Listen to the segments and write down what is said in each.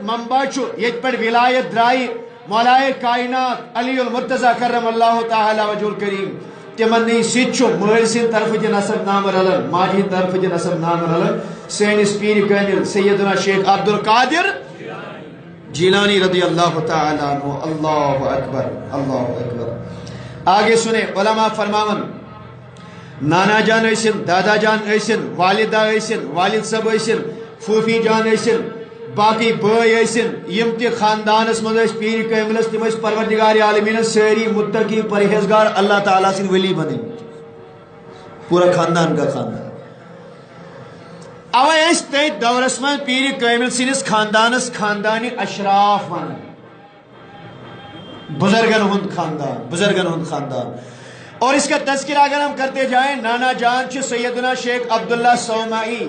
منبع یت پہ ولایت درائی مولائے کائنات علی المرتضی کرم اللہ تعالی وجہ الکریم تمن ست مل سند طرف تہ نسب نام رلن ماجہ طرف تہ نسب نام رلن سینس پیر کامل سیدنا شیخ عبد القادر جیلانی رضی اللہ تعالی عنہ. اللہ اکبر اللہ اکبر. آگے سنے علماء فرماون نانا جان ایسن دادا جان ایسن والدہ ایسن والد صاحب ایسن پھوپھی جان ایسن باقی بھائی ایسن یم تہ خاندانس مز پیر کاملس تم پروردگار عالمین ساری متقی پرہیزگار اللہ تعالیٰ سن ولی بنے پورا خاندان کا خاندان. اوے اس تیت دورس من پیر کامل سنس خاندانس خاندانی اشراف ون بزرگن ہند خاندان بزرگن ہند خاندان. اور اس کا تذکرہ اگر ہم کرتے جائیں نانا جان چھ سیدنا شیخ عبداللہ سومائی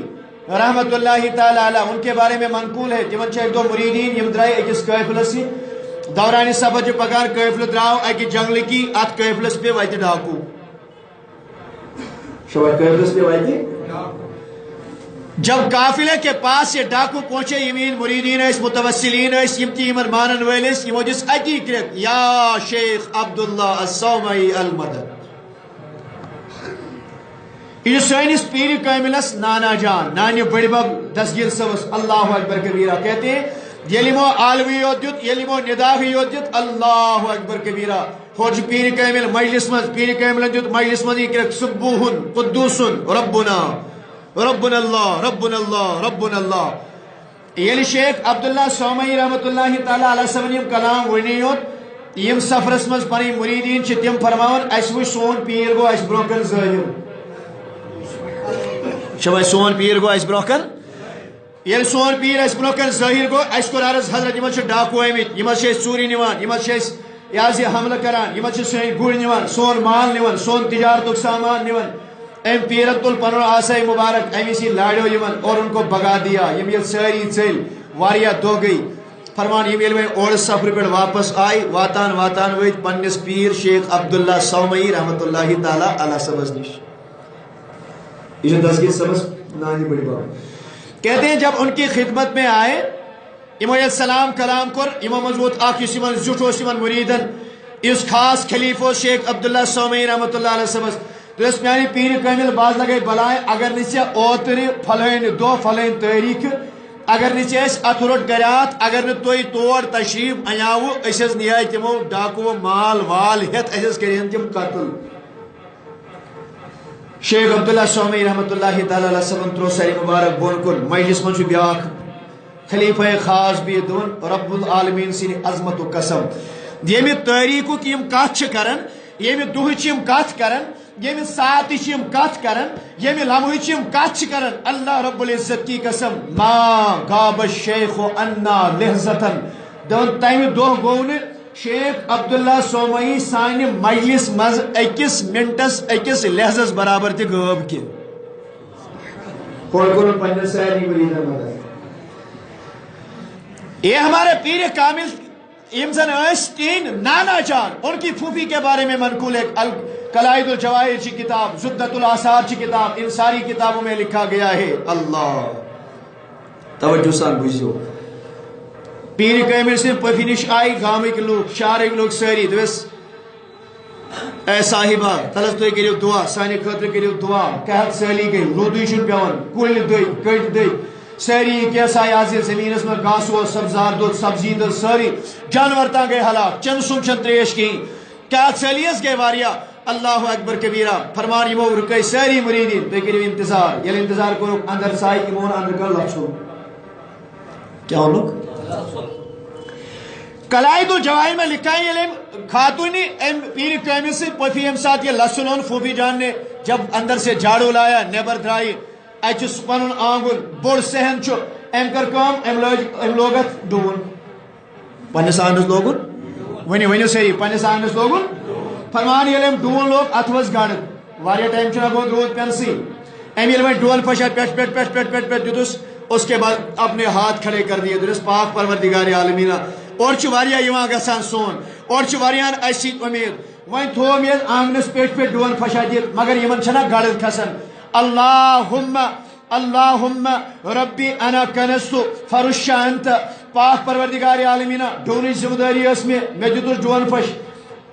رحمت اللہ تعالی علیہ ان کے بارے میں منقول ہے تمن چھ ایک دو مریدین یم درائے اکس قافلس دوران سفر پکار قافل دراو اکہ جنگل کی ات قافلس پہ وتہ ڈاکو شوائے قافلس پہ وتہ. جب قافلے کے پاس یہ ڈاکو پہنچے یمین مریدین اس متوسلین اس یمتی یمن مانن ویلس یمو جس اکی کرت یا شیخ عبداللہ السومائی المدد. یہ سینس پیر کاملس نانا جان نانی بڑی بب دستگیر صبس اللہ اکبر کبیرہ کہتے ہیں یلمو عالوی یودیت یلمو نداوی یودیت اللہ اکبر کبیرہ. خوش پیر کامل مجلس مز پیر کامل دیت مجلس مز یہ سبوہن قدوسن ربنا ربنا اللہ ربنا اللہ ربنا اللہ. یل شیخ عبداللہ سومائی رحمت اللہ تعالی علیہ وسلم یم کلام ونیوت یم سفرس مز پنی مریدین چھ تم فرماون اس وچ سون پیر گو اس برونکن ظاہر شبہ سون پیر گو اس برونکن یل سون پیر اس برونکن ظاہر گو اس کو عرض حضرت یمن چھ ڈاکو آمت یمن چھ چوری نوان یمن چھ یہ حملہ کران یمن چھ سون گڑ نوان سون مال نوان سون تجارت سامان نوان. ام پیرن تل پن آسائی مبارک امی سی لاڑو یمن اور ان کو بگا دیا یم یہ ساری چل واریا دو گئی فرمان یم یل اور سفر پہ واپس آئی واتان واتان ویت پنس پیر شیخ عبداللہ سومائی رحمت اللہ تعالی علیہ سبز نش. یہ دستگیر سبز نانی بڑی باب کہتے ہیں جب ان کی خدمت میں آئے امو یہ سلام کلام کر امو مضبوط آکیس یمن زٹوس یمن مریدن اس خاص خلیفو شیخ عبداللہ سومائی رحمت اللہ علیہ سبز دس میانی پیر کامل باز لگے بلائے اگر نچے اوتر فلین دو فلین تاریخ اگر نچے اس اتھروٹ گریات اگر نتوئی توڑ تشریف ایاو اسیز نیائی تمو ڈاکو مال وال ہت اسیز کرین تم قتل. شیخ عبداللہ سومائی رحمت اللہ تعالی علیہ وسلم ترو ساری مبارک بون کن مجلس من چھ بیاکھ خلیفہ خاص بھی دون رب العالمین سن عظمت و قسم یمی تاریخ کی یم کات چھ کرن یمی دہچ یم کات کرن یمی ساعت یم کات کرن یمی لمحچ یم کات کرن اللہ رب العزت کی قسم ما غاب الشیخ عنا لحظتن دون تمہ دہ گو شیخ عبداللہ سومائی سان مجلس مز اکس منٹس اکس لحظس برابر تہ غاب کی یہ ہمارے پیر کامل امزن تین نانا جان ان کی پھوپھی کے بارے میں منقول ہے قلائد الجواہر کی کتاب زدت الاثار کی کتاب ان ساری کتابوں میں لکھا گیا ہے. اللہ توجہ سان بوزیو پیر کامل سے پفی نش آئی گامک لوگ شہرک لوگ ساری دوس اے صاحبہ تلس تھی کرو دعا سانہ خاطر کرو دعا قحط سالی گئی رودی چھ پیوان کل دئی کٹ دئی ساری کیسا آج زمینس میں گاسو سبزار دود سبزی دود ساری جانور تا گئے ہلاک چند سم چند تریش کی قحط سالیس گئے واریا. اللہ اکبر کبیرہ فرمان یمو رکے ساری مریدین تھی کرو انتظار یل انتظار کرو اندر سائی یمون اندر کر لچھو کیا لوگ قلائد الجواہر میں لکھا ہے یہ خاتونی پیر کامل سے پفی ام ساتھ یہ لسن ان پھوپھی جان نے جب اندر سے جھاڑو لایا نیبر درائی اچھس پن آنگن بوڑ سہن چھ ام کر کام ام لوگت ڈون پنس آنگنس لوگن ونی ونیو سری پنس آنگنس لوگن فرمان یل ام ڈون لوگ اتوس گاڑ واریا ٹائم چھ گو رود پینسی ام یل وین ڈون پھشا پیٹ پیٹ پیٹ پیٹ پیٹ پیٹ دیتس اس کے بعد اپنے ہاتھ کھڑے کر دیے درس پاک پروردگار عالمین اور چھ واریا یوان گسان سون اور چھ واریان اسی امید وین تھوم یل آنگنس پیٹ پیٹ ڈون پھشا دیت مگر یمن چھنا گاڑ کھسن اللہم اللہم ربی انا کنست فرش انت پاک پروردگار عالمینا ڈون ذمہ داری میں دتس ڈون پش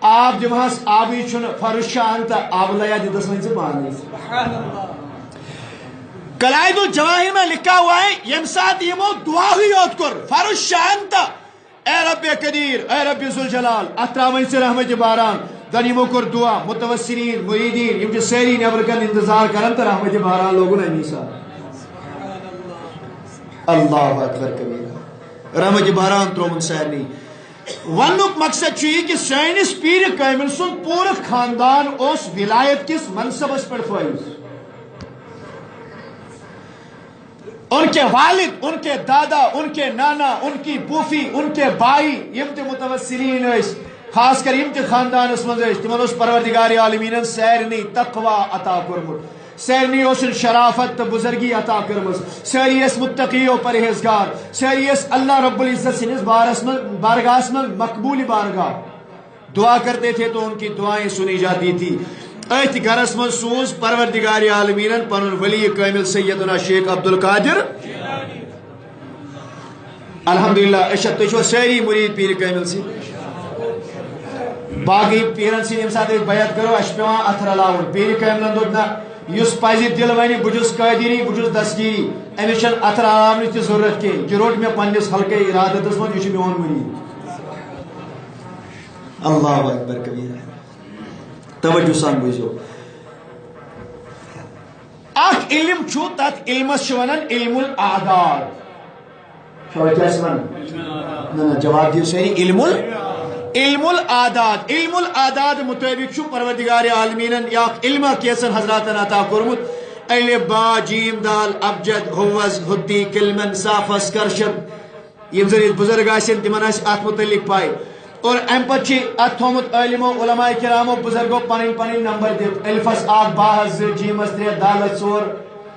آب دمہس آبی چھن فرش شانت آب لیا دتس ون سے پانے قلائد الجواہر میں لکھا ہوا ہے یم سات یمو دعا ہی یوت کر فرش شانت اے رب قدیر اے رب ذوالجلال اتراون سے رحمت باران دن یمو کر دعا متوسرین مریدین یم سیری نیبر کن انتظار کرن تو رحمت باران لوگن امیسا اللہ اکبر کبیر رحمت باران ترومن سارنی ونک مقصد یہ کہ سینس پیر کامل سن پورا خاندان اس ولایت کس منصبس پر فائز ان کے والد ان کے دادا ان کے نانا ان کی پوفی ان کے بھائی یم تے متوسلین خاص کر یم تے خاندان اس مز تمن اس پروردگار عالمین سارنی تقوی عطا کرمت سارنی اس شرافت تو بزرگی عطا کرمز ساری اس متقی و پرہیزگار ساری اس اللہ رب العزت سنس بارگاہ میں مقبول بارگاہ دعا کرتے تھے تو ان کی دعائیں سنی جاتی تھی ات گرس من سوز پروردگار عالمین پن ولی کامل سیدنا شیخ عبد القادر الحمدللہ اشد تو ساری مرید پیر کامل سی باقی پیرن سی یم سات بیعت کرو اش پیوان اتھ رلاون پیر کاملن دوت نا یس پزی دل ونی بجس قادری بجس دستگیری امس چھن اتھ رلاون تہ ضرورت کی یہ روٹ میں پنس حلقے ارادتس من یہ میون مرید اللہ اکبر کبیر توجہ سان بوزو اخ علم چھو تت علمس چھ ونان علم الاعداد جواب دیو ساری علم العادات علم العادات مطابق چھو پروردگار عالمین یا علم کیسن حضرات عطا کرمت الف با جیم دال ابجد ہوز ہدی کلمن صاف اسکر شد یم ذریعہ بزرگ آسن تمن آس ات متعلق پائے اور ام پتہ ات تھومت علمو علماء کرامو بزرگو پن پن نمبر دت الفس اک باہس زٕ جیمس ترے دالس ژور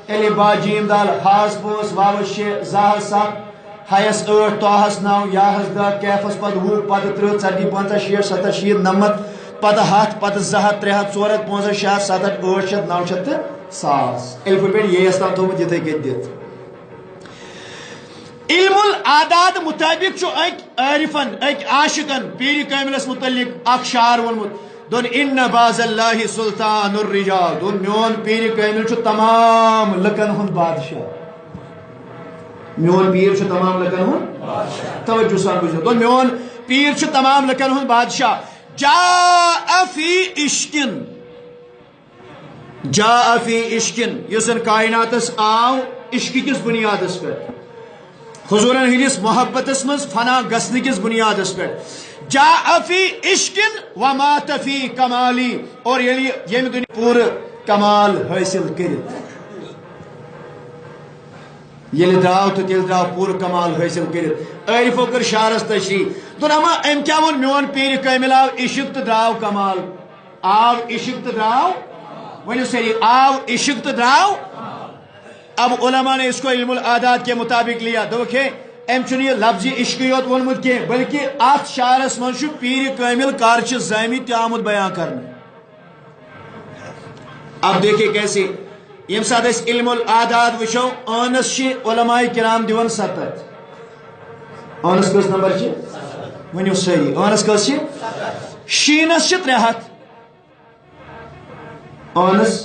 الف با جیم دال ہاس پانٛژھ واوس شےٚ زہس ستھ ہایس 8 توہس 9 یاہس 10 کیفس پتہ 20 پتہ 30 40 50 60 70 80 90 پتہ 100 پتہ 200 300 400 500 600 700 800 900 تہ 1000 الف پہ یہ تام تھومت یتھے کت دت علم العادات مطابق چھو ایک عارفن ایک عاشقن پیر کاملس متعلق اخ شعر ونمت دون ان باز اللہ سلطان الرجال دون میون پیر کامل چھو تمام لکن ہند بادشاہ میون پیر چھو تمام لکن ہند بادشاہ توجہ سان بوزو دون میون پیر چھو تمام لکن ہند بادشاہ جاء فی عشقن جاء فی عشقن یسن کائناتس آو عشق کس بنیادس پر حضورن ہندس محبتس مز فنا گسن کس بنیادس پہ جاء فی عشقن ومات فی کمالی اور یم دنیا پور کمال حاصل کرت یل دراو تو تیل دراو پور کمال حاصل کرت عارفو کر شعرس تشریح دون اما ام کیا ون میون پیر کامل آو عشق تو دراو کمال آو عشق تو دراو ونیو سری آو عشق تو دراو اب علماء نے اس کو علم العادات کے مطابق لیا دیکھے ام چھنہ یہ لفظی عشقیت ونمت کی بلکہ ات شعرس من چھ پیر کامل کارچ زامی تہ آمد بیان کرنے اب دیکھیں کیسے یم سات اس علم العادات وچھو انس چھ علماء کرام دیون 7 انس کس نمبر چھ ونیو صحیح انس کس چھ شینس چھ 300 انس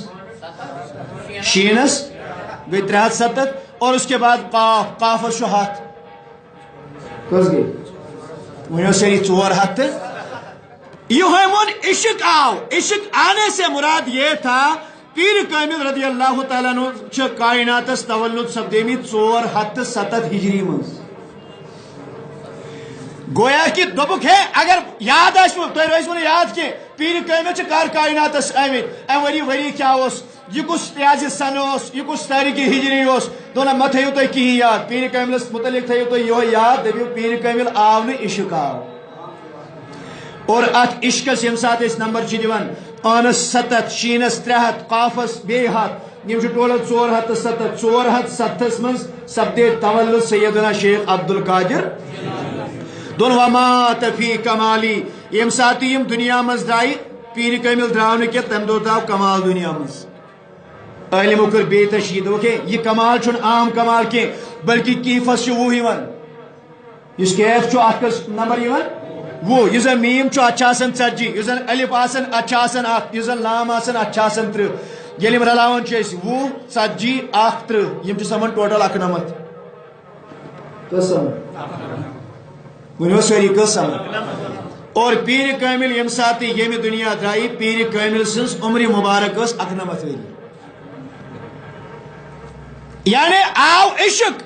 شینس گئی 370 اور اس کے بعد قاف قاف شہات کس گئی ونیو سری 400 یہ من عشق آو عشق آنے سے مراد یہ تھا پیر کامل رضی اللہ تعالیٰ عنہ کائناتس تولد سپدیمی 407 ہجری مز گویا کہ دبک ہے اگر یاد تھی یاد کہ پیر کامل کر کائناتس آمت ام وری کیا یہ کس تیاز سن یہ کس تاریخ ہجری دونوں مت تھو تھی کہین یاد پیر کاملس متعلق تھو تھی یہ یاد دپیو پیر کامل آو نا عشق آو اور ات عشقس یم سات نمبر دان انس 7 شینس 300 قافس بی 100 یم ٹوٹل 407 407 من سپدے تولد سیدنا شیخ عبد القادر دون ومات فی کمالی یم سات یم دنیا مز دائی پیر کامل دراو نا کی تم دو داو کمال دنیا مز علمو کر بے تشہید اوکے یہ کمال چھن عام کمال کے بلکہ کیفس چھ وہ اس کیف چو اکس نمبر یوان وہ اس زن میم چو اچھا آسان 40 اس زن الف آسان اچھا آسان اخ اس زن لام آسان اچھا آسان 30 یل رلاون چھ 20 40 31 یم چھ سمان ٹوٹل 91 قسم ونو ساری قسم اور پیر کامل یم ساتھ یم دنیا درائی پیر کامل سنس عمر مبارک اس 91 وری یعنی آو عشق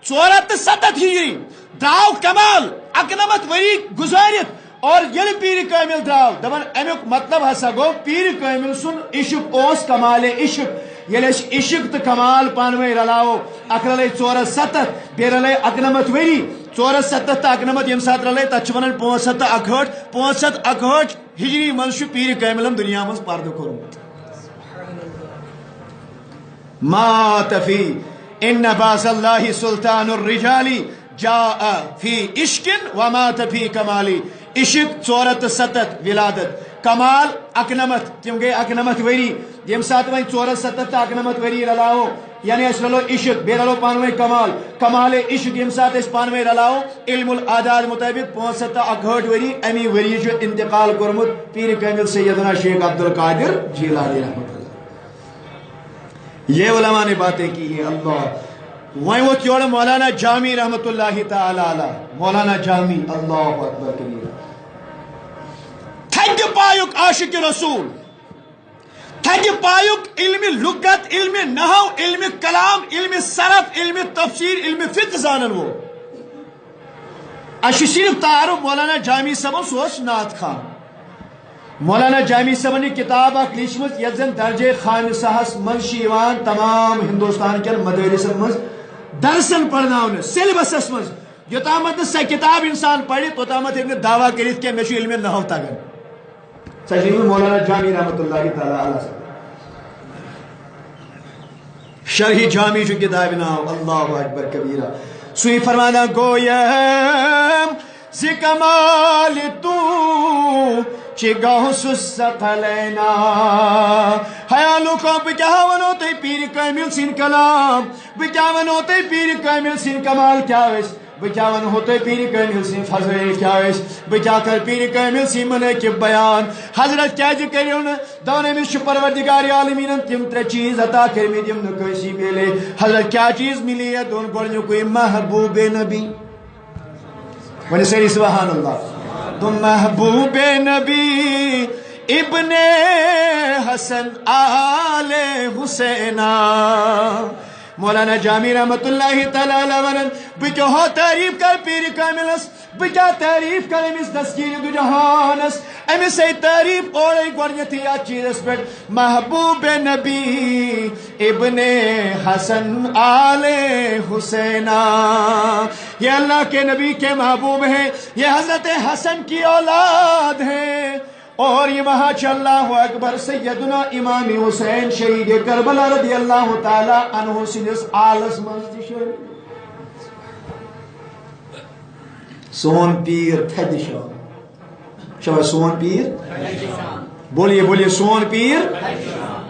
407 ہجری دراو کمال 91 وری گزارت اور یل پیر کامل دراو دپان امیک مطلب ہسا گو پیر کامل سن عشق اوس کمال عشق یل عشق تو کمال پانوے رلاو اک رلے 407 بی رلے 91 وری 407 تو 91 یم سات رلے تت ونان 65 61 ہجری من پیر کاملم دنیا مز پردہ کورمت مات فی ان باز اللہ سلطان الرجال جاء فی عشق ومات فی کمالی عشق 407 ولادت کمال 91 تم گئی 91 وری یم سات وین 407 تو 91 وری رلاو یعنی اس رلو عشق بے رلو پانوے کمال عشق یم سات اس پانوے رلاو علم العداد مطابق 65 تو 61 وری امی وری جو انتقال کرمت پیر کامل سیدنا شیخ عبدالقادر جیلانی رحمت اللہ یہ علماء نے باتیں کی ہیں اللہ وہیں وہ کیوڑ مولانا جامی رحمت اللہ تعالی علیہ مولانا جامی اللہ اکبر کبیرہ تھنگ پایک عاشق رسول تھنگ پایک علم لغت علم نحو علم کلام علم صرف علم تفسیر علم فقہ زانن وہ اش صرف تعارف مولانا جامی صاحب سوس نعت خان مولانا جامی صاحب نے کتاب اخ لیچمت یت زن درجہ خامسہس من تمام ہندوستان کن مدارسن مز درسن پڑھناؤن سیلبسس مز یوتامت سہ کتاب انسان پڑھ توتامت ہیکہ دعویٰ کرت کہ مے علم نحو تگان سہ مولانا جامی رحمت اللہ تعالی علیہ شرح جامی جو کتاب نام اللہ اکبر کبیرہ سوئی فرمانا گویم زی کمال تو چی گوس سقلینا حیالو کو بکیا ونو تی پیر کامل سین کلام بکیا ونو تی پیر کامل سین کمال کیا ویس بکیا ون ہوتے پیر کامل سین فضل کیا ویس بکیا کر پیر کامل سین منعقب بیان حضرت کیا جو کریون دونے میں پروردگار عالمین تم تر چیز عطا کرمی دیم نکویسی ملے حضرت کیا چیز ملی ہے دون گوڑنیو کوئی محبوب نبی ونی سری سبحان اللہ تم محبوب نبی ابن حسن آل حسینہ مولانا جامی رحمت اللہ تعالی ونن بکیا ہو تعریف کر پیر کاملس بکیا تعریف کر امس دستگیر دو جہانس امس سی تعریف اور گوڑنیتی یا چیزس پر محبوب نبی ابن حسن آل حسینہ یہ اللہ کے نبی کے محبوب ہیں یہ حضرت حسن کی اولاد ہیں اور یہ وہاں اللہ اکبر سیدنا امام حسین شہید کربلا رضی اللہ تعالی عنہ سنس آلس مزد سون پیر تھد شان شبہ سون پیر بولیے بولیے سون پیر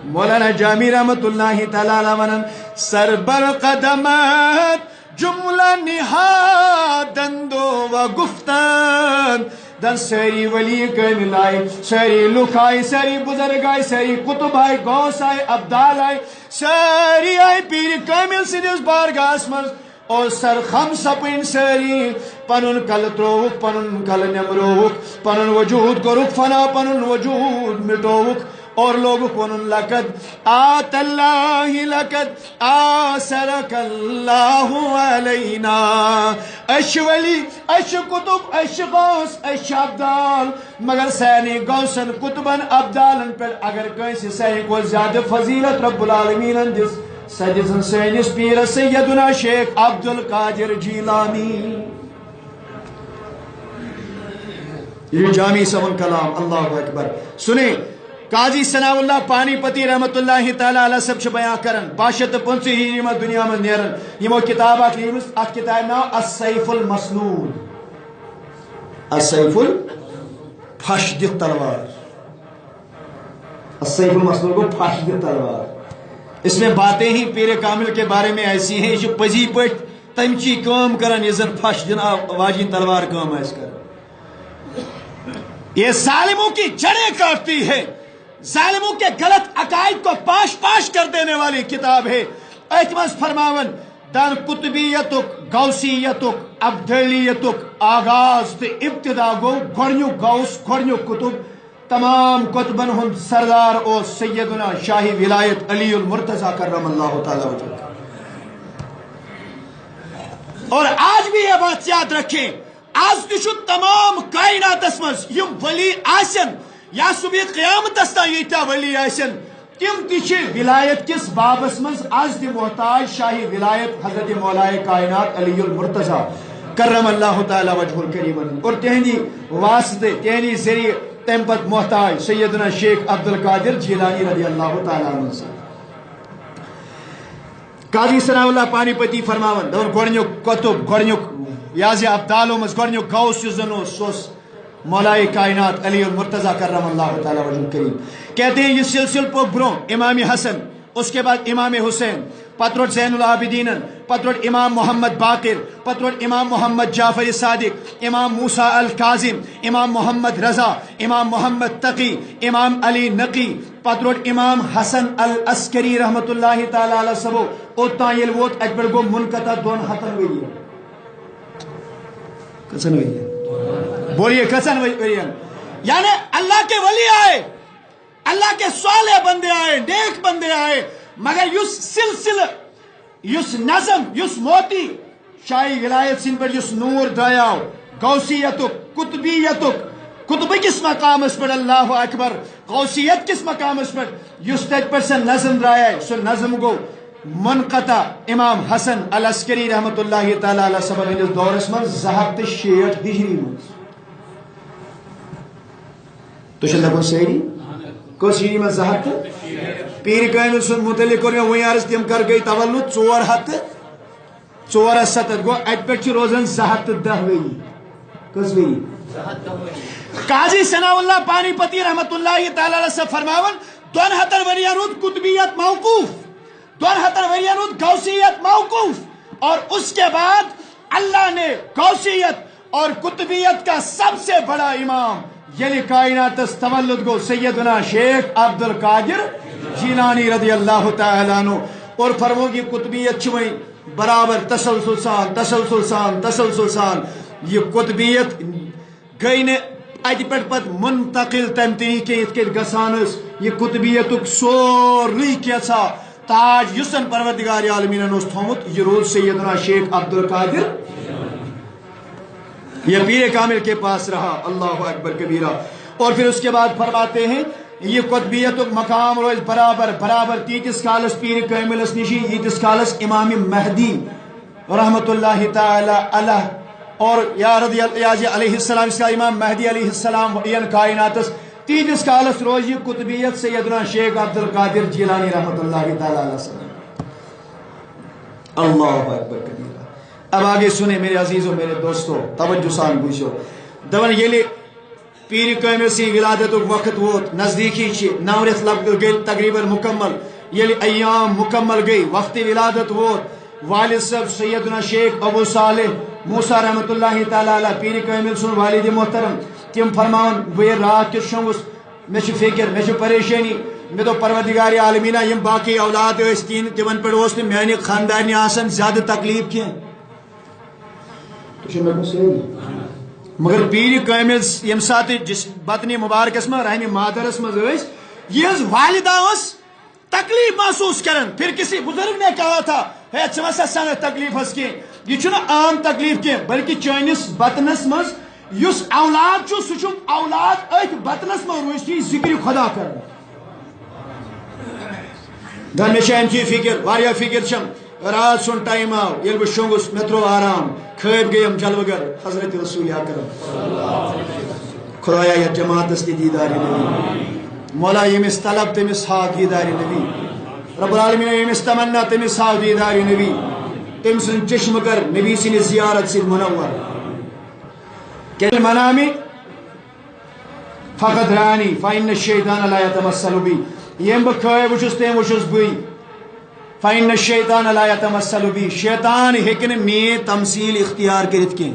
مولانا جامی رحمت اللہ تعالی ونن سربر قدمت جملہ نہادندو و گفتن دن ساری ولی کامل آئے ساری لکھ آئے ساری بزرگ آئے ساری کتب آئے غوث آئے عبدال آئے ساری آئے پیر کامل سندس بارگاہس مز اور سر خم سپن ساری پنن کل تروک پنن کل نمروک پنن وجود گروک فنا پنن وجود مٹوک اور لوگ ونن لقد آت اللہ لقد آسرک اللہ علینا اش ولی اش کتب اش غوث اش عبدال مگر سینی غوثن کتبن عبدالن پر اگر کسی سینی کو زیادہ فضیلت رب العالمین دس سجزن سینس پیر سیدنا شیخ عبدالقادر جیلانی یہ جامی سمن کلام اللہ اکبر سنیں قاضی ثناء اللہ پانی پتی رحمت اللہ تعالی علیہ سب چھ بیان کرن 550 ہجری میں دنیا میں نیرن یمو کتاب اخ کتاب نام السیف المسلول السیف پھش دت تلوار السیف المسلول کو پھش دت تلوار اس میں باتیں ہی پیر کامل کے بارے میں ایسی ہیں جو پزی پٹ تمچی کام کران یہ زن پھش دن واجین تلوار کام ہے اس کا. یہ ظالموں کی جڑیں کاٹتی ہے, ظالموں کے غلط عقائد کو پاش پاش کر دینے والی کتاب ہے. اعتماد فرماون دان قطبیتک غوثیتک عبدالیتک آغاز تے ابتدا گو گھڑنیو غوث گھڑنیو قطب تمام قطبن ہند سردار او سیدنا شاہی ولایت علی المرتضی کرم اللہ تعالی وجہ. اور آج بھی یہ بات یاد رکھیں, آج تشو تمام کائنات اسمز یم ولی آسن یا صبح قیامت استا یتا ولی آسن تم تیچے ولایت کس باب اسمز آج دی محتاج شاہی ولایت حضرت مولائے کائنات علی المرتضی کرم اللہ تعالی وجہ الکریم. اور تہنی واسطے تہنی ذریعے تمپت محتاج سیدنا شیخ عبدالقادر جیلانی رضی اللہ تعالیٰ عنہ سے. قاضی ثناء اللہ پانی پتی فرماون دور گوڑنیک قطب گوڑنیک یازی عبدالو مز گوڑنیک غوث یزنو سوس مولائے کائنات علی المرتضی کرم اللہ تعالیٰ وجہ الکریم. کہتے ہیں یہ سلسل پوک بروں امام حسن, اس کے بعد امام حسین, پتروٹ زین العابدین, پتروٹ امام محمد باقر, پتروٹ امام محمد جعفر صادق, امام موسیٰ الکاظم, امام محمد رضا, امام محمد تقی, امام علی نقی, پتروٹ امام حسن العسکری رحمت اللہ تعالی علیہ سبو. اوتاں یل ووت اکبر گو منقطع دون ہتن ویلی کسن ویلی بولیے کسن ویلی. یعنی اللہ کے ولی آئے, اللہ کے صالح بندے آئے, نیک بندے آئے, مگر یس سلسلہ یس نظم یس موتی شاہی ولایت سن پر یس نور دریاو غوثیتک قطبیتک قطب کس مقام اس پر اللہ اکبر غوثیت کس مقام اس پر یس تج پر سے نظم رائے سو نظم گو منقطع امام حسن العسکری رحمت اللہ تعالی علیہ سبب ہندس دورس من زہت شیٹ ہجری من تو شل دکن سیری کس ہجری من زہت پیر کامل سن متعلق کر وہی عرض تم کر گئی تولد 407 گو ات پہ روزان 710 وی کس وی قاضی ثناء اللہ پانی پتی رحمت اللہ تعالی علیہ سے فرماون 2 وریا رود قطبیت موقوف 2 وریا رود غوثیت موقوف, اور اس کے بعد اللہ نے غوثیت اور قطبیت کا سب سے بڑا امام یلی کائنات تولد گو سیدنا شیخ عبدالقادر جیلانی رضی اللہ تعالیٰ عنہ. اور فرمو کی قطبیت چھوئی برابر تسلسل سان تسلسل سان تسلسل سان یہ قطبیت گئی نے اج پٹ پت منتقل تم طریقے ات کے گسانس یہ قطبیت سوری کیسا تاج یسن پروردگار عالمین نے تھومت یہ روز سیدنا شیخ عبدالقادر یہ پیر کامل کے پاس رہا. اللہ اکبر کبیرہ. اور پھر اس کے بعد فرماتے ہیں یہ قطبیت مقام روز برابر برابر تیتس کالس پیر کاملس نشی یتس کالس امام مہدی رحمت اللہ تعالی علیہ اور یا رضی اللہ علیہ السلام اس کا امام مہدی علیہ السلام این کائناتس تیتس کالس روز یہ قطبیت سیدنا شیخ عبدالقادر جیلانی رحمت اللہ تعالی علیہ وسلم. اللہ اکبر کبیرہ. اب آگے سنیں میرے عزیزوں میرے دوستوں توجہ سان بوجھو دون یلی پیر کامل سی ولادت وقت ووت نزدیکی چھ 9 رٮ۪تھ لگ گئی تقریباً مکمل یلی ایام مکمل گئی وقت ولادت ووت والد صاحب سیدنا شیخ ابو صالح موسیٰ رحمت اللہ تعالی علیہ پیر کامل سن والد محترم تم فرمان بہ رات کس شونگس مے چھ فکر مے چھ پریشانی مے دو پروردگار عالمینہ یم باقی اولاد اس تین تمن پہ اس میانہ خاندان آسن زیادہ تکلیف کی مگر پیر کامل یم سات جس بطنی مبارکس میں رحم مادرس مز یہ والدہ تکلیف محسوس کرن. پھر کسی بزرگ نے کہا تھا ہے ثا سن تکلیف کی یہ چھنا عام تکلیف کی بلکہ چانس بطنس مز یس اولاد سہ اولاد ات بطنس مز روز ذکر خدا کر دن مے ام چی فکر واریاہ فکر چم رات سن ٹائم آو یل بہ شونگس مے ترو آرام خواب گیم جلوہ گر حضرت رسول اکرم خدایا یا جماعت کی دیدار نبی مولا یمس طلب تمس ہا دیدار نبی رب العالمین یمس تمنا تمس ہا دیدار نبی تم سن چشم کر نبی سن زیارت سے منور کہ منامی فقط رانی فإن الشیطان لا يتمثل بی یم بہ خواب وچھس تم وچھس بی فإن الشیطان لا يتمثل بی، شیطان ہیکن میں تمثیل اختیار کرت کی.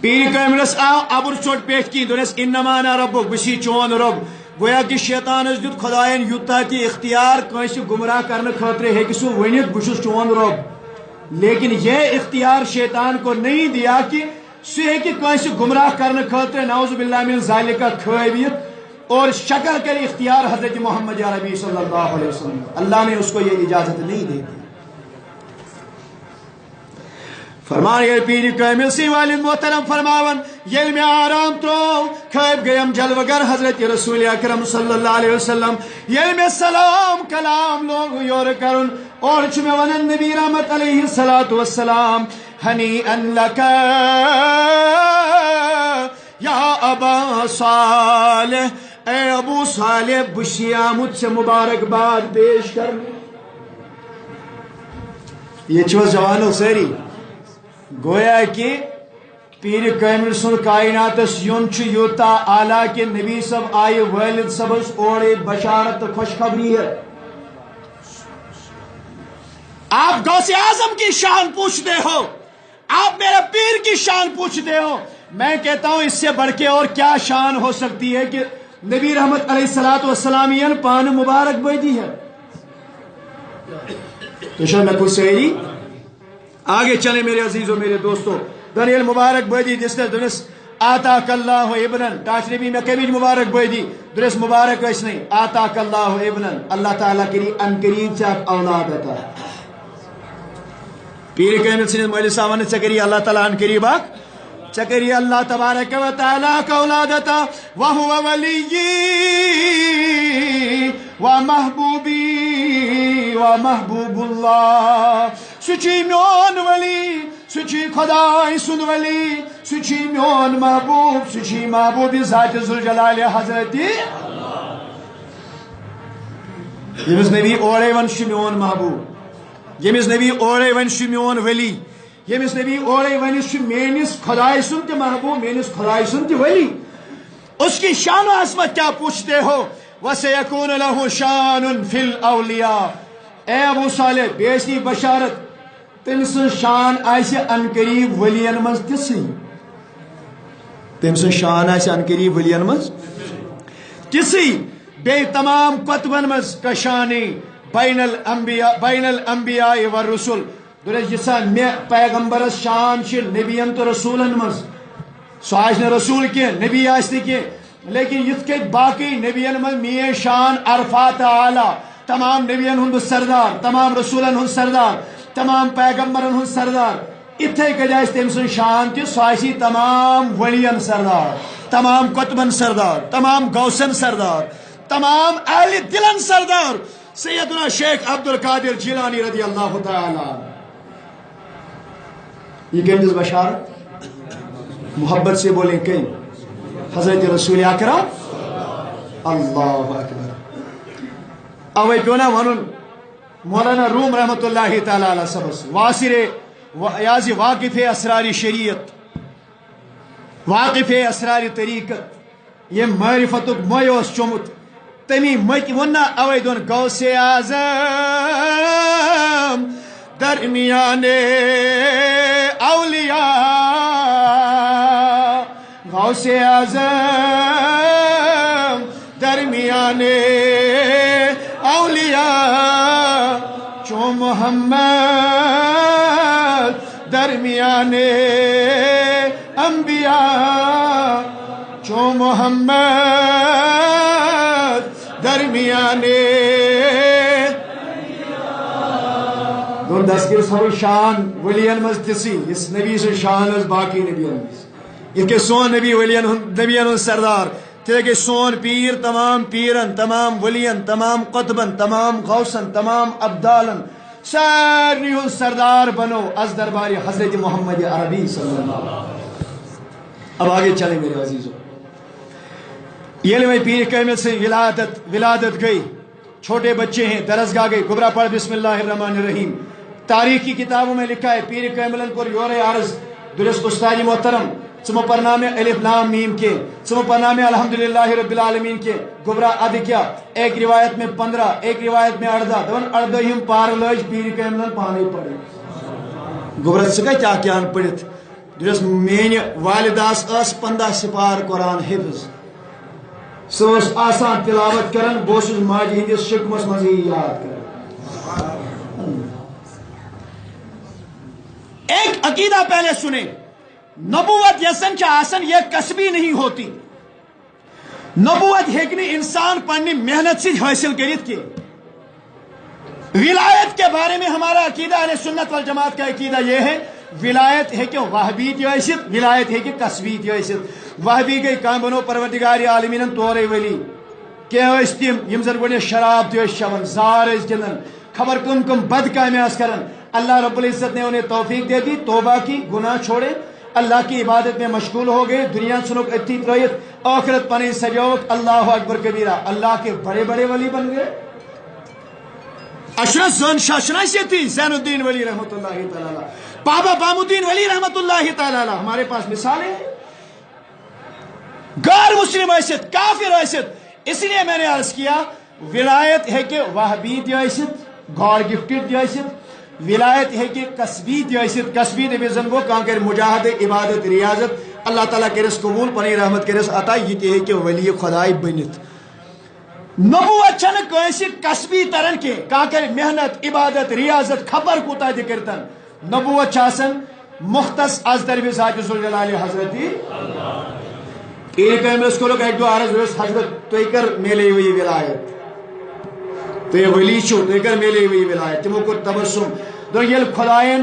پیر کاملس آو ابر چوٹ پیش کی دونس انما انا ربک، بسی چون رب. گویا کہ شیطان اس دیت خدائن یوتا کہ اختیار کنس گمراہ کرنے خاطر ہے کہ سو ونیت بشس چون رب، لیکن یہ اختیار شیطان کو نہیں دیا کہ سو ہے کہ کنس گمراہ کرنے خاطر نعوذ باللہ من ذالک کھویت اور شکل کر اختیار حضرت محمد عربی صلی اللہ علیہ وسلم. اللہ نے اس کو یہ اجازت نہیں دی. فرمان یہ پیر کامل سی والد محترم فرماون یل میں آرام ترو کھیب گیم جلوگر حضرت رسول اکرم صلی اللہ علیہ وسلم یل میں سلام کلام لوگ یور کرن اور چھ میں ونن نبی رحمت علیہ السلام ہنیئن لکا یا ابا صالح، اے ابو صالح بشیا مجھ سے مبارکباد پیش کر. یہ چھو جوانو سیری گویا کہ پیر کامل سن کائناتس یون یوتا اعلیٰ کہ نبی صاحب آئے والد صبس اوڑے بشارت خوشخبری ہے. آپ غوث اعظم کی شان پوچھتے ہو، آپ میرے پیر کی شان پوچھتے ہو، میں کہتا ہوں اس سے بڑھ کے اور کیا شان ہو سکتی ہے کہ نبی رحمت علیہ السلام پان مبارک بیدی ہے. تو شاید میں کچھ سہری آگے چلے میرے عزیزوں میرے دوستوں. دنیل مبارک بیدی جس نے دنس آتاک اللہ ابنن ٹاچ نبی میں کبھی مبارک بیدی درس مبارک اس نہیں آتاک اللہ ابنن، اللہ تعالیٰ کری ان قریب چاک اولاد عطا. پیر کامل سن مولی سامان چکری اللہ تعالیٰ ان قریب آک چکری اللہ تبارک و تعالیٰ کا اولاد عطا. وہو ولی و محبوبی و محبوب اللہ، سچی میون ولی، سچی خدای سن ولی، سچی میون محبوب، سچی محبوب ذات ذوالجلال حضرتی. یمس نبی اوڑے ون میون محبوب، یمس نبی اوڑے ون میون ولی، یمس نبی اوڑے ون میانس خدای سن تہ محبوب، میانس خدای سن تہ ولی. اس کی شان و عظمت کیا پوچھتے ہو؟ وَسَيَكُونُ لَهُ شَانٌ فِي الْأَوْلِيَاءِ، اے ابو صالح بیستی بشارت تم سن شان آئیسے ان قریب ولین مز تسی، تم سن شان آئیسے ان قریب ولین مز تسی. بے تمام کتبن مز کشانی بین الانبیاء والرسل. درس جسان میں پیغمبرس شان چھ نبیان تو رسولن مز، سو آج رسول کی نبی آستی کی، لیکن یت کے باقی نبیان مز میں شان عرفات اعلی، تمام نبیان ہند سردار، تمام رسولن ہند سردار، تمام پیغمبرن ہند سردار. اتھے کجائے تم سن شان تہ سواسی تمام ولین سردار، تمام کتبن سردار، تمام غوثن سردار، تمام اہل دلن سردار سیدنا شیخ عبد القادر جیلانی رضی اللہ تعالی. یہ کہندس بشارت محبت سے بولیں کہیں حضرت رسول اکرم اللہ اکبر. اوے پیونا ونن مولانا روم رحمت اللہ تعالی علیہ سبس واصر یازی واقف اسرار شریعت، واقف اسرار طریقت، یہ معرفت میوس چومت تمی مت ونا اوے دون غوث اعظم درمیان اولیاء، غوث اعظم درمیان اولیاء، چو محمد درمیان انبیاء، چو محمد درمیان دون دستگیر سوی شان ولین مز تسی اس نبی سے شان از باقی نبیان مز ان کے سون نبی ولین نبیان سردار تھے کہ سون پیر تمام پیرن، تمام ولین، تمام قطبن، تمام غوثن، تمام ابدالن ساری سردار بنو از درباری حضرت محمد عربی صلی اللہ علیہ وسلم. اب آگے چلیں میرے عزیزوں. یہ میں پیر کامل سے ولادت گئی، چھوٹے بچے ہیں، درسگاہ گئی، کبرا پڑھ بسم اللہ الرحمن الرحیم. تاریخ کی کتابوں میں لکھا ہے پیر کامل کو یور عرض درس استاد محترم ثم پرنامے الف لام میم کے، ثم پرنامے الحمدللہ رب العالمین کے، گبرا اد کیا، ایک روایت میں 15، ایک روایت میں 18، دون 18 پار لج پیر کاملن پانے پڑے گبرا سکا کیا کیان پڑھت دس مین والداس اس 15 سپار قرآن حفظ سوس آسان تلاوت کرن بوس ماجی ہندس شکمس مزی یاد کرن۔ ایک عقیدہ پہلے سنیں، نبوت یسن چا آسن یہ کسبی نہیں ہوتی، نبوت ہیکنی انسان پنی محنت سے حاصل کرت کے۔ ولایت کے بارے میں ہمارا عقیدہ اہل سنت والجماعت کا عقیدہ یہ ہے، ولایت ہے کہ وہبی تیست، ولایت ہے کہ کسبی تیست۔ وہبی گئی کام بنو پروردگار عالمین طور ولی کہ تم یم زن گوڑے شراب تیس چون، زار گندن، خبر کم کم بد کام کرن، اللہ رب العزت نے انہیں توفیق دے دی، توبہ کی، گناہ چھوڑے، اللہ کی عبادت میں مشغول ہو گئے، دنیا سنوک اتھی ترائیت، آخرت پانی سجوک، اللہ اکبر کبیرہ، اللہ کے بڑے بڑے ولی بن گئے۔ اشرف زن شاشنا سے تھی زین الدین ولی رحمت اللہ تعالی، بابا بام الدین ولی رحمت اللہ تعالی، ہمارے پاس مثالیں ہیں۔ غیر مسلم حیثیت، کافر حیثیت، اس لیے میں نے عرض کیا ولایت ہے کہ وہبی دیست، گاڈ گفٹڈ دیست، ولایت ہے کہ کسبی دیست، کسبی دیوزن کو کانکر مجاہد عبادت ریاضت اللہ تعالیٰ کرس قبول پنی رحمت کرس عطا، یہ ہے کہ ولی خدای بنت۔ نبوت چھن کیسی کسبی ترن کے کانکر محنت عبادت ریاضت خبر کوتا دکرتن، نبوت چاسن مختص از طرف ذات ذوالجلال حضرتی ایک اس کو لوگ ایک دو عرض ہوئے حضرت تو کر میلے ہوئی ولایت تو یہ ولی چھو تو کر میلے ہوئی ولایت تمو کو تبسم دو یل خدایان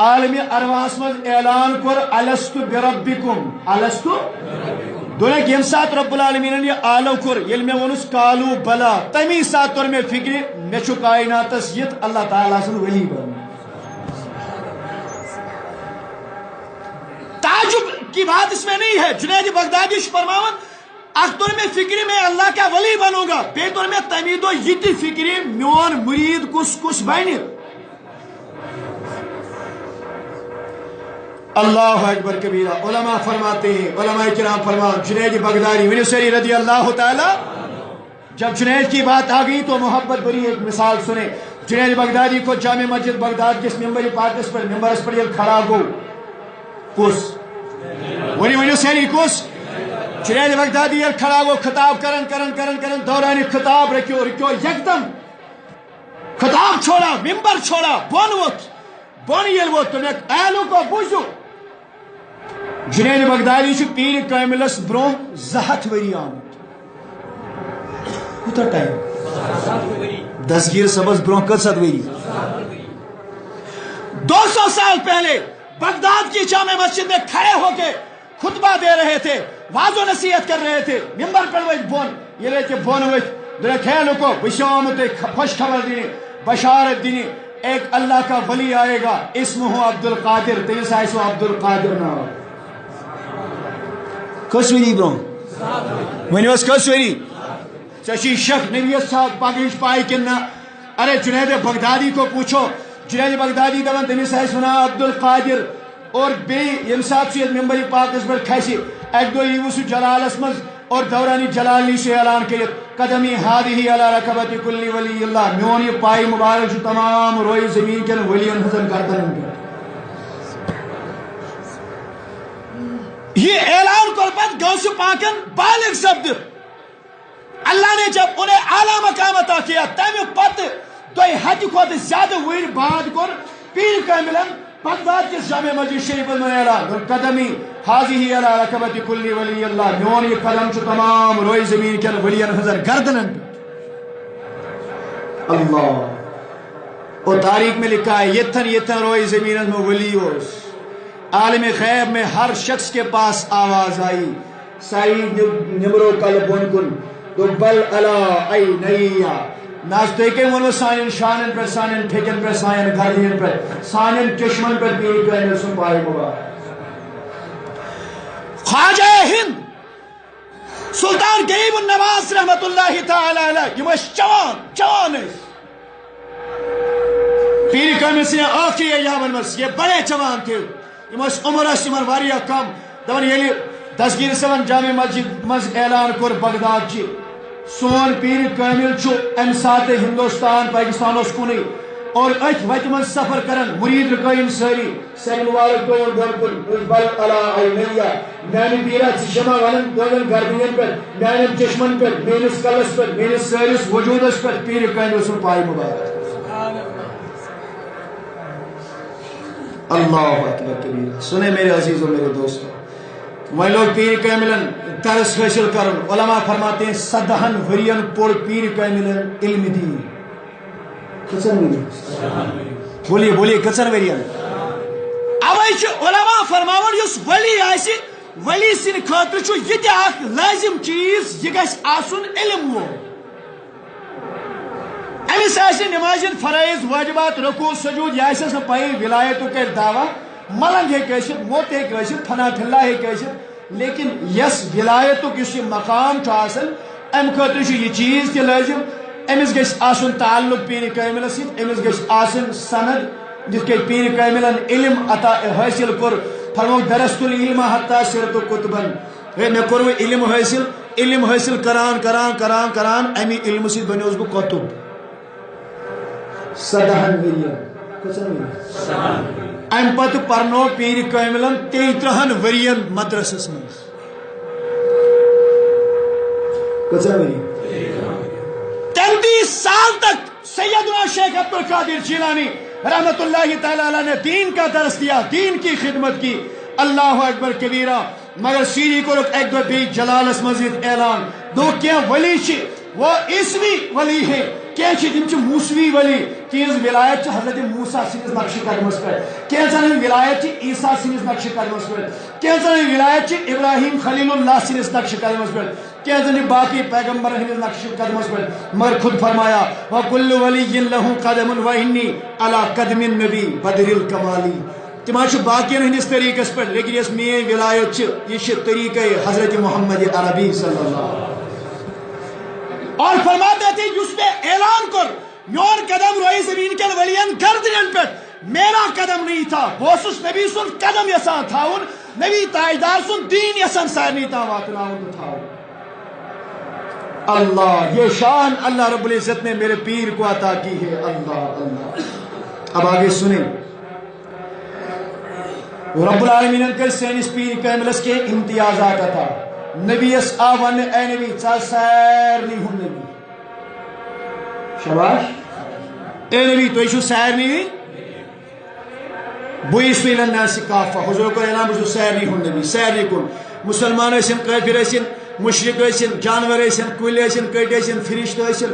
عالمی ارواس مز اعلان کر الستو بربکم الستو دونے یم سات رب العالمین یہ آلو کر یل میں ونس کالو بلا تمی سات اور میں فکری میں چھو کائناتس یت اللہ تعالیٰ سن ولی بن۔ تعجب کی بات اس میں نہیں ہے، جنید بغدادی فرماون اختر میں فکری میں اللہ کا ولی بنوں گا، بیتر میں تمید و یتی فکری میون مرید کس کس بین۔ اللہ اکبر کبیرہ۔ علماء فرماتے ہیں، علماء کرام فرمان جنید بغدادی ونسری رضی اللہ تعالی، جب جنید کی بات آ گئی تو محبت بری ایک مثال سنیں۔ جنید بغدادی کو جامع مسجد بغداد کس ممبر پاکس پر ممبرس پر یہ کھڑا گو کس ونی سیری کس جنید بغدادی یہ کھڑا گو خطاب کرن دوران خطاب رکھو یکدم خطاب چھوڑا، ممبر چھوڑا، بون وقت بون یل وقت تمہیں اہلوں کو بوجھو۔ جنید بغدادی چھ پیر کاملس برو 200 وری آمد، کتا ٹائم دستگیر سبز برو 100 وری، 200 سال پہلے بغداد کی جامع مسجد میں کھڑے ہو کے خطبہ دے رہے تھے، واضح و نصیحت کر رہے تھے، ممبر پر ویت بون یہ لے کے بون ویت دلے کھیلو کو بشامت خوش خبر دینی بشارت دینی، ایک اللہ کا ولی آئے گا، اسمہ عبد القادر، تیس آئیسو عبد القادر نام کسوری برو ونی اس کسوری چشی شک نبیت صاحب پاکیش پائی کننا۔ ارے جنید بغدادی کو پوچھو، جنید بغدادی دون تیس آئیسو عبد القادر اور بے یمسات سید ممبری پاک اس پر کھیسی ایک دو یوسو جلال اسمز اور دورانی جلالی سے اعلان کرت قدمی ہادی علی رکبت کلی ولی اللہ، میونی پائی مبارک جو تمام روئی زمین کے ولیوں حضر کردن گے۔ یہ اعلان قربت غوث پاکن بالغ سبد، اللہ نے جب انہیں اعلیٰ مقام عطا کیا تیمی پت دوئی حد خود زیادہ ویر بعد کر پیر کاملن بغداد کے جامع مسجد شریف میں اعلان قدمی حاضی علی رکبت کلی ولی اللہ، میون یہ قدم چو تمام روئی زمین کے ولیوں حضر گردنن اللہ۔ اور تاریخ میں لکھا ہے یتن روئی زمین میں ولی ہوس، عالم غیب میں ہر شخص کے پاس آواز آئی، سعید نمرو قلب بن کن تو بل علا ای نیا ناس دیکھیں وہ سائن شانن پر سائن ٹھیکن پر سائن گھرین پر سائن چشمن پر پیر کہنے سن پائی مبا۔ خواجہ ہند سلطان غریب النواز رحمت اللہ تعالی علیہ یہ مش جوان ہے، پیر کامل سے آخری ایام میں یہ بڑے جوان تھے، عمر واریاہ کم دپان ییٚلہِ دستگیر صٲبن جامع مسجد مز اعلان کوٚر بغداد چہِ سون پیر کامل چھُ امہِ ساتہٕ ہندوستان پاکستان اوس کُنُے اور أتھۍ وتہِ منٛز سفر کران مرید رکٲیِم سٲری سانہِ مبارک دۄن گۄڈٕ بل علا عینیہ میانہِ پیرا ژٕ چھِ مےٚ ونان دۄن گردنین پٮ۪ٹھ میانٮ۪ن چشمن پٮ۪ٹھ میٲنِس کلس پٮ۪ٹھ میٲنِس سٲرِس وجوٗدس پٮ۪ٹھ پیر کامل سُنٛد پاے مبارک اللہ اکبر کبیرہ سنیں میرے عزیزوں میرے دوستوں وہ لوگ پیر کاملن درس حاصل کرن علماء فرماتے ہیں 17 ورین پور پیر کاملن علم دین بولیے بولیے کچن ورین اوے علماء فرماون یس ولی آسی ولی سن خاطر چھُ یہ تہِ اکھ لازم چیز یہ گژھِ آسُن علم وول امس آسہِ نمازن فرائض واجبات رکوع سجود یہ آسٮ۪س نہٕ پَیی ولایتُک کَرِ دعویٰ ملنگ ہیٚکہِ ٲسِتھ موت ہیٚکہِ ٲسِتھ فنا فِلّہ ہیٚکہِ ٲسِتھ لیکن یس ولایتُک یُس یہ مقام چھُ آسان امہِ خٲطرٕ چھُ یہ چیز تہِ لٲزم امس گژھِ آسُن تعلق پیر کاملس سۭتۍ امس گژھِ آسٕنۍ سند یِتھ کٔنۍ پیر کاملن علم عطا حٲصِل کوٚر فرمووُکھ درست العلم حتیٰ صرت کتبن ہے مےٚ کوٚر وۄنۍ علم حٲصِل کران امی علم سۭتۍ بنیوس بہٕ کتب 17 ورین ام پتہ پرنو پیر کاملن 33 ورین مدرسس مز تم 30 سال تک سیدنا شیخ عبد القادر جیلانی رحمت اللہ تعالی علیہ نے دین کا درس دیا دین کی خدمت کی اللہ اکبر کبیرہ مگر سیری کو ایک دو بھی جلالس مزید اعلان دو کیا ولی چھ وہ اسوی ولی ہے کیا تم موسوی ولی تیز ولایت حضرت موسیٰ سندس نقش قدمس پہ کینچن ولایت عیسیٰ سندس نقش قدمس پہ کینچن ولایت ابراہیم خلیل اللہ سندس نقش قدمس پہ کینچن باقی پیغمبر ہندس نقش قدمس پہ مگر خود فرمایا وَكُلُّ وَلِيٍّ لَهُ قَدَمٌ وَإِنِّي عَلَى قَدْمِ النَّبِي بَدْرِ الْكَمَالِ تم باقین ہندس طریقس پہ لیکن یس مین ولایت یہ طریقہ حضرت محمد عربی صلی اللہ علیہ وسلم اور فرماتے تھے اس پہ اعلان کر میون قدم روئی زمین کے ولین گردنن پہ میرا قدم نہیں تھا بوسس نبی سن قدم یسان تھاون نبی تاجدار سن دین یسان سارنی تا واتناون تھاون اللہ یہ شان اللہ رب العزت نے میرے پیر کو عطا کی ہے اللہ اللہ اب آگے سنیں رب العالمین کر سینس پیر کاملس کے امتیازات عطا نبی اس آوان اے نبی چا سارنی ہن نبی شباش اے نبی تو ایشو سارنی بوئیسو الى الناس کافہ حضور کو اعلان بجو سارنی ہن نبی سارنی کن مسلمان ایسن کافر ایسن مشرق ایسن جانور ایسن کل ایسن کٹ ایسن فرشت ایسن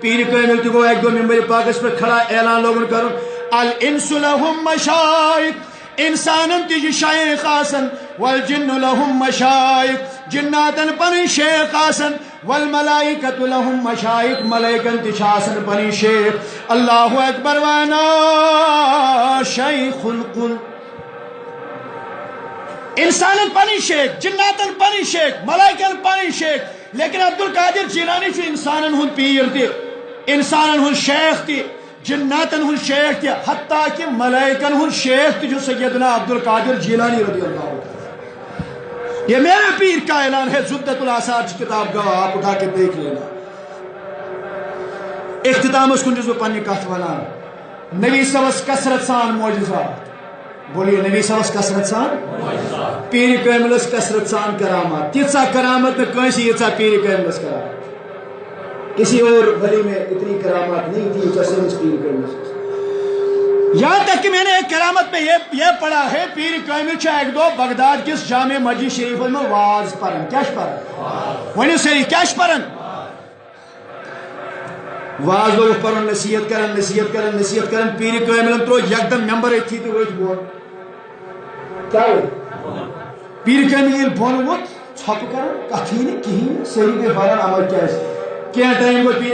پیر کامل تو گو ایک دو ممبر پاکس پر کھڑا اعلان لوگن کرن الانس لهم مشائق انسانن تیجی شیخ آسن والجن لهم مشائق جناتن پنی شیخ آسن والملائکت لهم مشائق ملائکن تشاسن پنی شیخ اللہ اکبر وانا شیخ القل انسانن پنی شیخ جناتن پنی شیخ ملائکن پنی شیخ لیکن عبدالقادر جیلانی چھ انسانن ہن پیر تی انسانن ہن شیخ تی جناتن ہن شیخ تی حتیٰ کہ ملائکن ہن شیخ تی جو سیدنا عبدالقادر جیلانی رضی اللہ عنہ یہ میرے پیر کا اعلان ہے زبدۃ الاثار کی کتاب کا آپ اٹھا کے دیکھ لینا اختتام اس کن جزو پانی کہت وانا نبی سوس کسرت سان معجزات بولیے نبی سوس کسرت سان پیر کاملس کسرت سان کرامات تیسا کرامت میں کونسی یہ پیر کاملس کرامات کسی اور ولی میں اتنی کرامات نہیں تھی جیسے اس پیر کاملس یہاں تک کہ میں نے ایک کرامت میں یہ پڑھا ہے پیر کامل چھا ایک دو بغداد کس جامع مسجد شریف میں واز پرن کیا پرن ونیو سری کیا پرن واز لوگ پرن نصیحت کرن پیر کامل ترو یکدم ممبر تھی تو وہ بول کیا ہوئی پیر کامل یہ بول وہ چھپ کرن کتھی نہیں کہیں سری کے بارن عمل کیا ہے کیا ٹائم کو پیر